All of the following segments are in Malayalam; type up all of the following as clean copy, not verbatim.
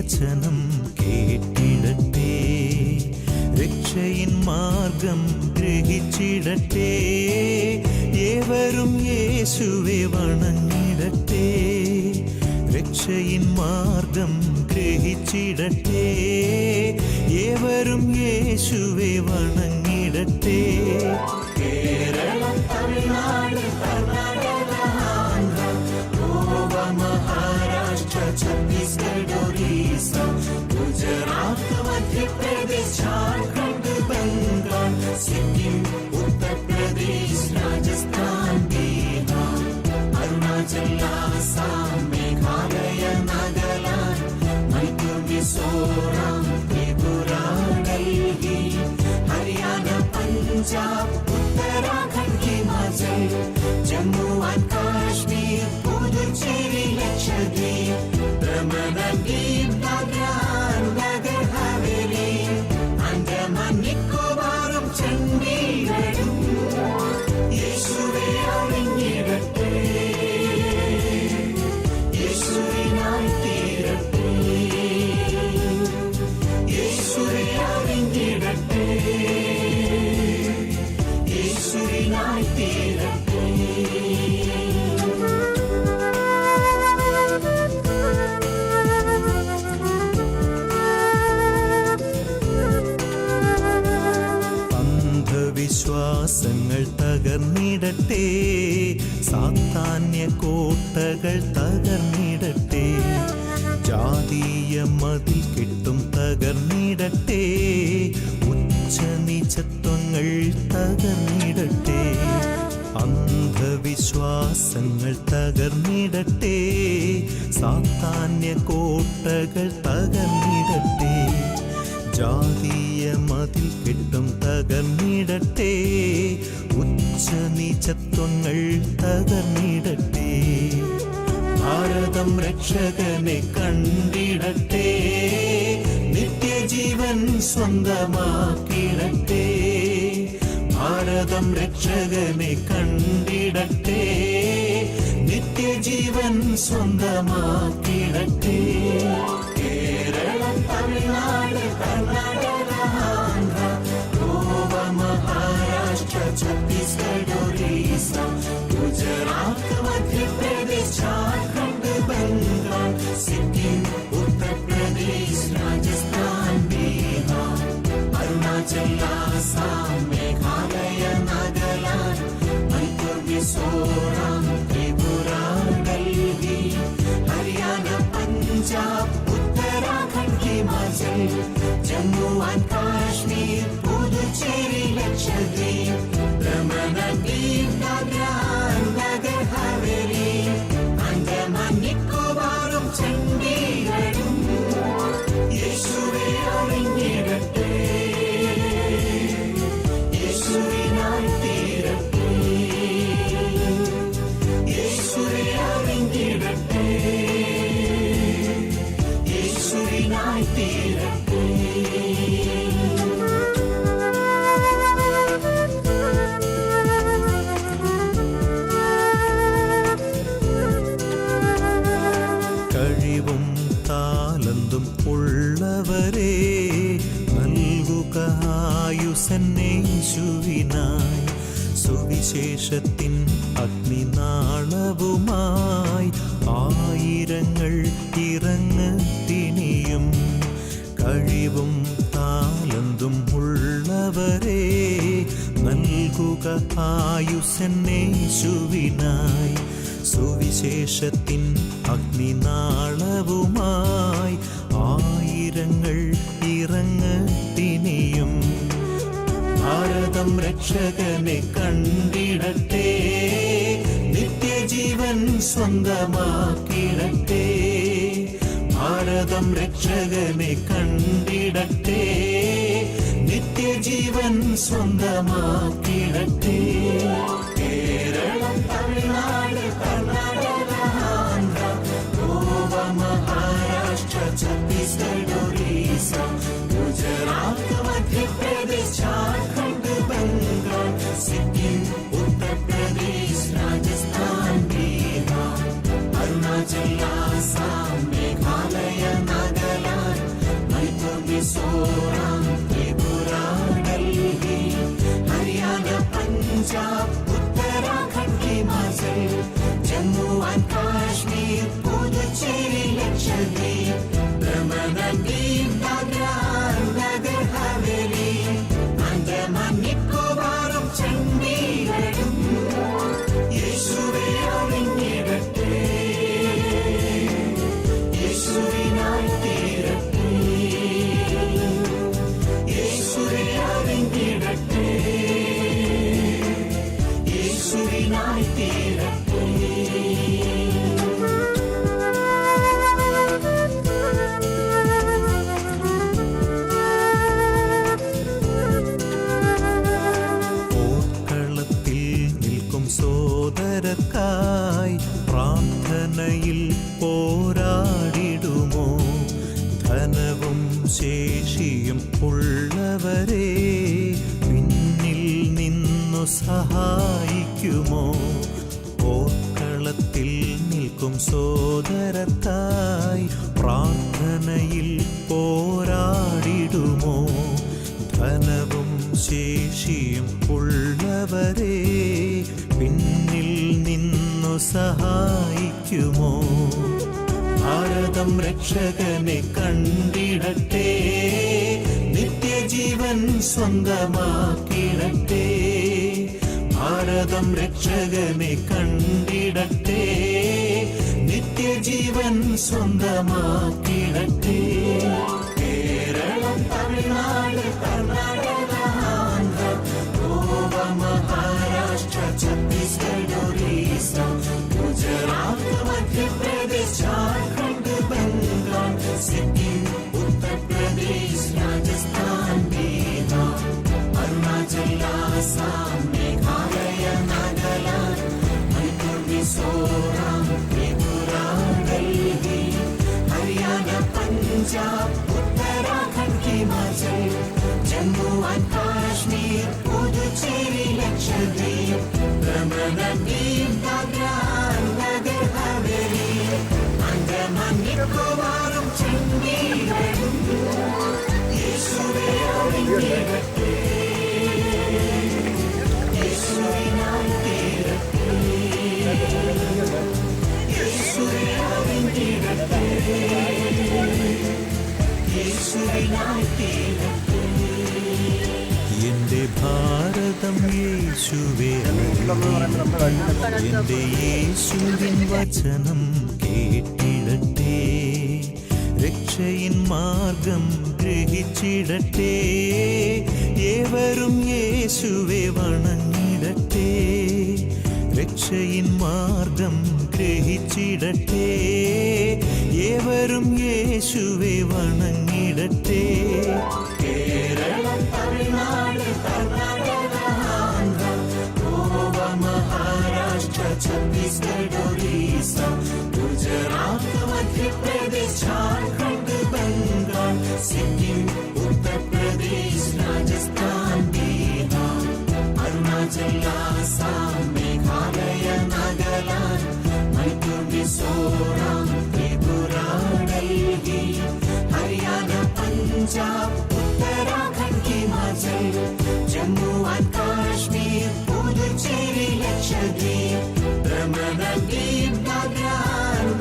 വചനം കേട്ടിടട്ടെ, രക്ഷയിൻ മാർഗം ഗ്രഹിച്ചിടട്ടെ. ഏവരും യേശുവെ വണങ്ങിടട്ടെ, രക്ഷയിൻ മാർഗം ഗ്രഹിച്ചിടട്ടെ. ഏവരും യേശുവെ വണങ്ങിടട്ടെ. കേരളം, തമിഴ്നാട്, കർണാടക, ആന്ധ്ര, ഗോവ, മഹാരാഷ്ട്ര, ഛത്തീസ്ഗഡ്, ഒറീസ, ഗുജറാത്ത്, മധ്യപ്രദേശ്, ഝാർഖണ്ഡ്, ബംഗാൾ, സിക്കിം, ഉത്തർപ്രദേശ്, രാജസ്ഥാൻ, ബീഹാർ, അരുണാചൽ, ആസാം, മേഘാലയ, നാഗാലാൻഡ്, മണിപ്പൂർ, മിസോറാം, ത്രിപുര, ഡൽഹി, ഹരിയാന, പഞ്ചാബ്, ഉത്തരാഖണ്ഡ്, ഹിമാചൽ, ജമ്മു ആൻഡ് കാശ്മീർ, പുതുച്ചേരി, ലക്ഷദ്വീപ്, ദമൻ ആൻഡ് ദീവ്, ദാദ്ര, നഗർ ഹവേലി, ആൻഡമാൻ, നിക്കോബാറും, ചണ്ഡീഗഡും യേശുവെ അറിഞ്ഞിടട്ടെ, യേശുവിനായി തീരട്ടെ, യേശുവെ അറിഞ്ഞിടട്ടെ, യേശുവിനായി തീരട്ടെ. അന്ധവിശ്വാസങ്ങൾ തകർന്നിടട്ടെ, സാത്താന്യ കോട്ടകൾ തകർന്നിടട്ടെ, ജാതീയ മതിൽ കെട്ടും തകർന്നിടട്ടെ, ഉച്ചനീചത്വങ്ങൾ തകർന്നിടട്ടെ. അന്ധവിശ്വാസങ്ങൾ തകർന്നിടട്ടെ, സാത്താന്യ കോട്ടകൾ തകർന്നിടട്ടെ, ജാതീയ മതിൽ കെട്ടും തകർന്നിടട്ടെ, ഉച്ചനീചത്വങ്ങൾ തകർന്നിടട്ടെ. ഭാരതം രക്ഷകനെ കണ്ടിടട്ടെ, നിത്യജീവൻ സ്വന്തമാക്കിടട്ടെ. ഭാരതം രക്ഷകനെ കണ്ടിടട്ടെ, നിത്യജീവൻ സ്വന്തമാക്കിടട്ടെ. കേരളം, തമിഴ്നാട്, കർണാടക, ആന്ധ്ര, ഗോവ, മഹാരാഷ്ട്ര, ഛത്തീസ്ഗഡ്, ഒറീസ, ഗുജറാത്ത്, മധ്യപ്രദേശ്, ഝാർഖണ്ഡ്, ബംഗാൾ, സിക്കിം, ഉത്തർപ്രദേശ്, രാജസ്ഥാൻ, ബീഹാർ, അരുണാചൽ, ആസാം, മേഘാലയ, നാഗാലാൻഡ്, മണിപ്പൂർ, മിസോറാം, ത്രിപുര, ഡൽഹി, ഹരിയാന, പഞ്ചാബ്, ഉത്തരാഖണ്ഡ്, ഹിമാചൽ, ജമ്മു ആൻഡ് കാശ്മീർ, പുതുച്ചേരി, ലക്ഷദ്വീപ്, ദമൻ ആൻഡ് ദീവ്, ദാദ്ര, നഗർ ഹവേലി, ആൻഡമാൻ, നിക്കോബാറും, ചണ്ഡീഗഡും യേശുവെ അറിഞ്ഞിടട്ടെ, യേശുവിനായി തീരട്ടെ, യേശുവെ അറിഞ്ഞിടട്ടെ, യേശുവിനായി തീരട്ടെ. കഴിവും താലന്തും ഉള്ളവരെ നൽകുക ആയുസ്സന്നേശുവിനായി, സുവിശേഷത്തിൻ അഗ്നിനാളവുമായി ആയിരങ്ങൾ ഇറങ്ങത്തിനിയും. കഴിവും താലന്തും ഉള്ളവരെ നൽകുക ആയുസ്സന്നേശുവിനായി, സുവിശേഷത്തിൻ അഗ്നിനാളവുമായി ആയിരങ്ങൾ ഇറങ്ങത്തിനിയും. ഭാരതം രക്ഷകനെ കണ്ടിടട്ടെ, നിത്യജീവൻ സ്വന്തമാക്കിടട്ടെ. ഭാരതം രക്ഷകനെ കണ്ടിടട്ടെ, നിത്യജീവൻ സ്വന്തമാക്കിടട്ടെ. കേരളം, തമിഴ്നാട്, കർണാടക, ആന്ധ്ര, ഗോവ, മഹാരാഷ്ട്ര, ഛത്തീസ്ഗഡ്, ഒറീസ, ഗുജറാത്ത്, മധ്യപ്രദേശ്, ഝാർഖണ്ഡ്, ബംഗാൾ, സിക്കിം, ഉത്തർപ്രദേശ്, രാജസ്ഥാൻ, ബീഹാർ, അരുണാചൽ, ആസാം, മേഘാലയ, നാഗാലാൻഡ്, മിസോറാം ത്രിപുര ഡൽഹി ഹരിയാന പഞ്ചാബ് ഉത്തരാഖണ്ഡ് ഹിമാചൽ ജമ്മു ആൻഡ് കാശ്മീർ പുതുച്ചേരി ലക്ഷദ്വീപ് ദമൻ ആൻഡ് ദീവ് ദാദ്ര നഗർ ഹവേലി ആൻഡമാൻ നിക്കോബാറും ചണ്ഡീഗഡും യേശുവേ അറിഞ്ഞിടട്ടെ യേശുവിനായി തീരട്ടെ യേശുവേ അറിഞ്ഞിടട്ടെ യേശുവിനായി തീരട്ടെ. സോദരക്കായി പ്രാർത്ഥനയിൽ പോരാടിടുമോ? ധനവും ശേഷിയും ഉള്ളവരെ പിന്നിൽ നിന്നു സഹായിക്കുമോ? പോർക്കളത്തിൽ നിൽക്കും സോദരക്കായി പ്രാർത്ഥനയിൽ പോരാടിടുമോ? ധനവും ശേഷിയും ഉള്ളവരെ പിന്നിൽ നിന്നു സഹായിക്കുമോ? ഭാരതം രക്ഷകനെ കണ്ടിടട്ടെ, നിത്യജീവൻ സ്വന്തമാക്കിടട്ടെ. ഭാരതം രക്ഷകനെ കണ്ടിടട്ടെ, നിത്യജീവൻ സ്വന്തമാക്കിടട്ടെ. കേരളം, തമിഴ്നാട്, കർണാടക, ആന്ധ്ര, ഗോവ, മഹാരാഷ്ട്ര, ഛത്തീസ്ഗഡ്, ഒറീസ, ഗുജറാത്ത്, മധ്യപ്രദേശ്, ജാർഖണ്ഡ്, ബംഗാൾ, സിക്കിം, ഉത്തർപ്രദേശ്, രാജസ്ഥാൻ, ബീഹാർ, അരുണാചൽ, ആസാം, മേഘാലയ, നാഗാലാൻഡ്, മണിപ്പൂർ, മിസോറാം, ത്രിപുര, ഡൽഹി, ഹരിയാന, പഞ്ചാബ്, ഉത്തരാഖണ്ഡ്, ഹിമാചൽ, ജമ്മു ആൻഡ് കാശ്മീർ, പുതുച്ചേരി, ലക്ഷദ്വീപ്, ദമൻ ആൻഡ് ദീവ്, ദാദ്ര നഗർ ഹവേലി, ആൻഡമാൻ നിക്കോബാറും ചണ്ഡീഗഡും യേശുവേ അറിഞ്ഞിടട്ടെ, യേശുവിനായി തീരട്ടെ, യേശുവേ അറിഞ്ഞിടട്ടെ, യേശുവിനായി തീരട്ടെ. എന്റെ ഭാരതം യേശുവേ എന്റെ യേശുവിൻ വചനം കേട്ടിടട്ടെ, രക്ഷയിൻ മാർഗം ഗ്രഹിച്ചിടട്ടെ. ഏവരും യേശുവെ വണങ്ങിടട്ടെ, രക്ഷയിൻ മാർഗം ഗ്രഹിച്ചിടട്ടെ. ഏവരും യേശുവെ വണങ്ങിടട്ടെ. കേരളം, തമിഴ്നാട്, കർണാടക, ആന്ധ്ര, ഗോവ, മഹാരാഷ്ട്ര, ഛത്തീസ്ഗഡ്, ഒറീസ, ഗുജറാത്ത്, മധ്യപ്രദേശ്, ജാർഖണ്ഡ്, ബംഗാൾ, സിക്കിം, ഉത്തർപ്രദേശ്, രാജസ്ഥാൻ, ബീഹാർ, അരുണാചൽ, ആസാം, മേഘാലയ, നാഗാലാൻഡ്, മണിപ്പൂർ, മിസോറാം, ത്രിപുര, ഡൽഹി, ഹരിയാന, പഞ്ചാബ്, ഉത്തരാഖണ്ഡ്, ഹിമാചൽ, ജമ്മു ആൻഡ് കാശ്മീർ, പുതുച്ചേരി, ലക്ഷദ്വീപ്, ദമൻ ആൻഡ് ദീവ്, ദാദ്ര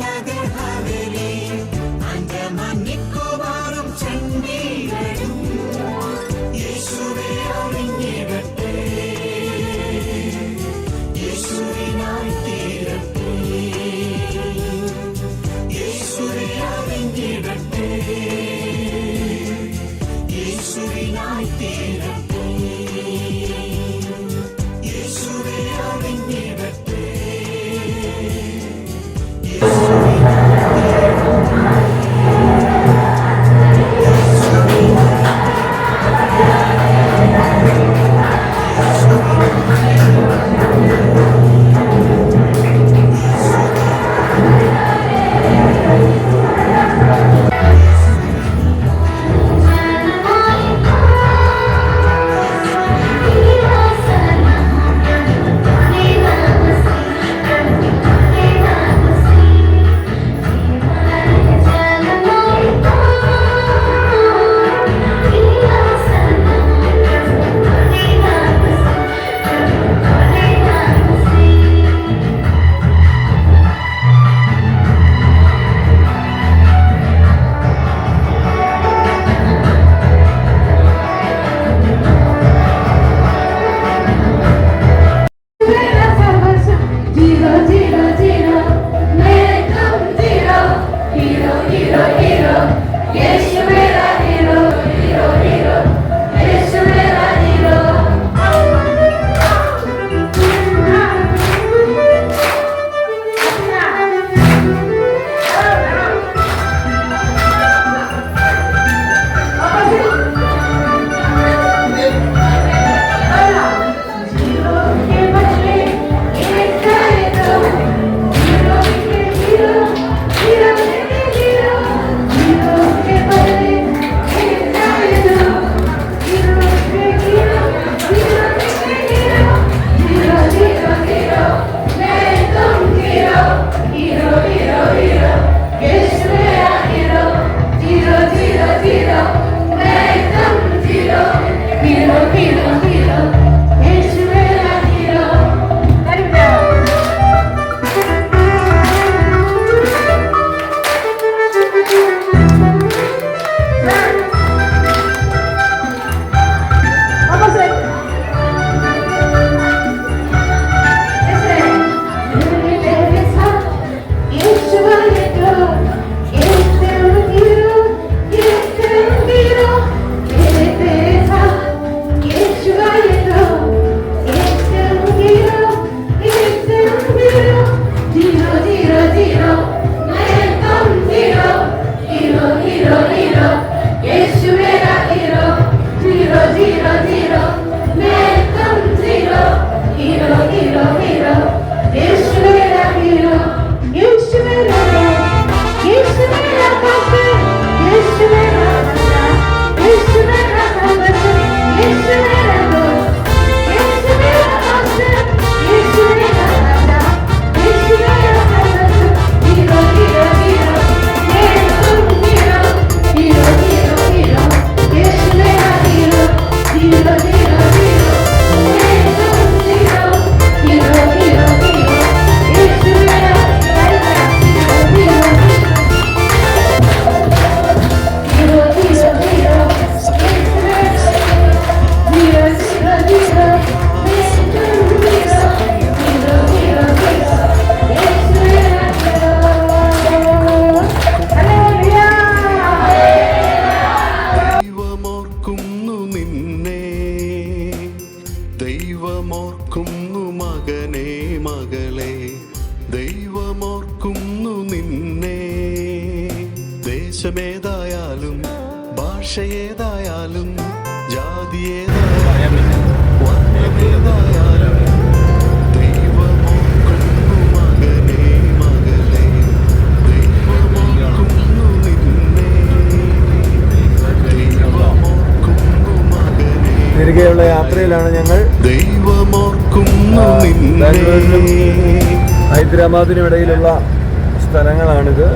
നഗർ ഹവേലി, ആൻഡമാൻ നിക്കോബാറും ചണ്ഡീഗഡും യേശുവേ അറിഞ്ഞിടട്ടെ, യേശുവിനായി തീരട്ടെ, ദേശമേതായാലും ഭാഷയേതായാലും ജാതി ഏതായാലും വർണ്ണമേതായാലും ദൈവമോർക്കുന്നു മകനേ മകളെ, ദൈവമോർക്കുന്നു നിന്നെ, ദൈവമോർക്കുന്നു മകനേ. തിരികെയുള്ള യാത്രയിലാണ് ഞങ്ങൾ. ദൈവമോർക്കുന്നു നിന്നെ. ഹൈദരാബാദിനും ഇടയിലുള്ള സ്ഥലങ്ങളാണിത്.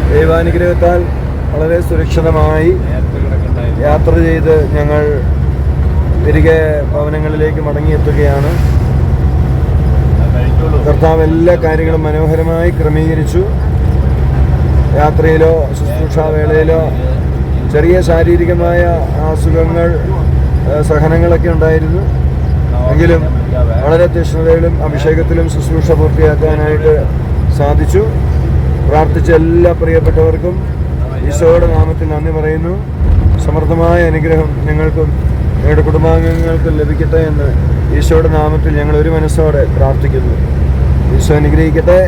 ദൈവാനുഗ്രഹത്താൽ വളരെ സുരക്ഷിതമായി യാത്ര ചെയ്ത് ഞങ്ങൾ തിരികെ ഭവനങ്ങളിലേക്ക് മടങ്ങിയെത്തുകയാണ്. കർത്താവ് എല്ലാ കാര്യങ്ങളും മനോഹരമായി ക്രമീകരിച്ചു. യാത്രയിലോ ശുശ്രൂഷാവേളയിലോ ചെറിയ ശാരീരികമായ അസുഖങ്ങൾ, സഹനങ്ങളൊക്കെ ഉണ്ടായിരുന്നു. എങ്കിലും വളരെ തീക്ഷ്ണതയിലും അഭിഷേകത്തിലും ശുശ്രൂഷ പൂർത്തിയാക്കാനായിട്ട് സാധിച്ചു. പ്രാർത്ഥിച്ച എല്ലാ പ്രിയപ്പെട്ടവർക്കും ഈശോയുടെ നാമത്തിൽ നന്ദി പറയുന്നു. സമൃദ്ധമായ അനുഗ്രഹം ഞങ്ങൾക്കും ഞങ്ങളുടെ കുടുംബാംഗങ്ങൾക്കും ലഭിക്കട്ടെ എന്ന് ഈശോയുടെ നാമത്തിൽ ഞങ്ങൾ ഒരു മനസ്സോടെ പ്രാർത്ഥിക്കുന്നു. ഈശോ അനുഗ്രഹിക്കട്ടെ.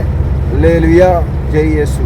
ഹല്ലേലൂയ. ജയ് യേശു.